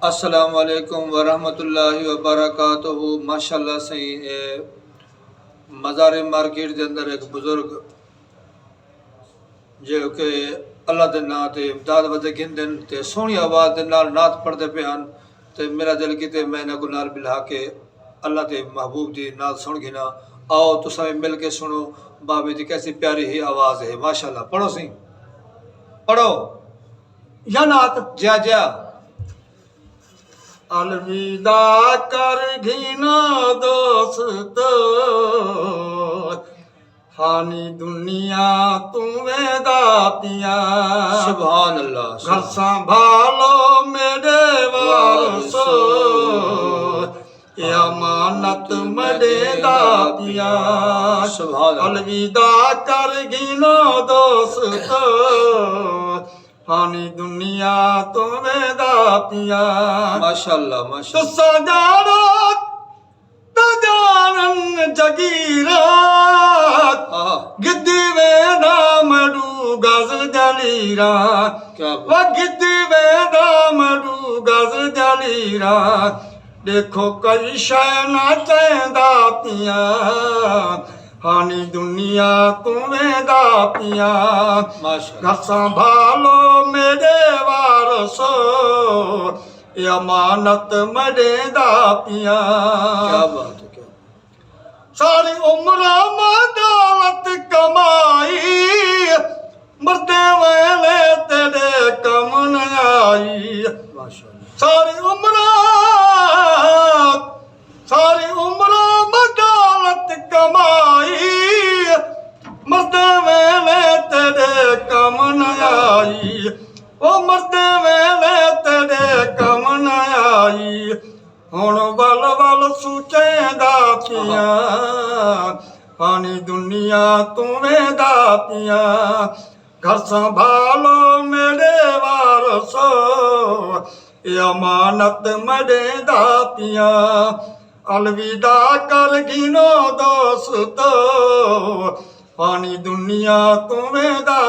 अस्सलाम वालेकुम वरहमतुल्लाहि वबरकातुहू। माशाअल्लाह सही मज़ार मार्केट के अंदर एक बुजुर्ग जो कि अल्लाह के नाँ से इमदाद वधे गिनते ते सोहनी आवाज़ के नाल नात पढ़ते पे हैं। तो मेरा दिल किते मैं इन्हां को नाल मिला के अल्लाह के महबूब की नात सुन गिना। आओ तुसा मिल के सुनो बाबे की कैसी प्यारी ही आवाज़ है। माशाअल्लाह पढ़ो सी पढ़ो या नात जा जा। अलविदा कर घिना दोस्त, हानी दुनिया तुम्हें दातिया। सुभान अल्लाह। घर संभालो मेरे वारसो, ये अमानत मडे दातिया। सुभान अल्लाह। अलविदा कर घिना दोस्त, हानी दुनिया तुम्हें दातिया। माशाअल्लाह तो माशाअल्लाह। सजारो तो जानन जगीरात, आहा गिद्दी में नाम डू गज जलीरा। क्या वह बात। गिद्दी में नाम डू गज जलीरा। देखो कई शय ना दातिया, हानी दुनिया तुम्हें दातिया। माशाअल्लाह। घर संभालो मेरे वारसो, ये अमानत मडे दातिया। क्या बात है क्या। सारी उम्र दौलत कमाई, मरते वेले तेरे कम न आई। माशाअल्लाह। सारी उम्र दौलत कमाई, मरते वेले तेरे कम न आई। ओ मरते वेले तेरे कम न आई। हुण बल बल सूचे दातिया, हानी दुनिया तुम्हें दातिया। घर संभालो मेरे वारसो, ये अमानत मडे दातिया। अलविदा कर गिनो दोस्तो, हानी दुनिया तुम्हें दा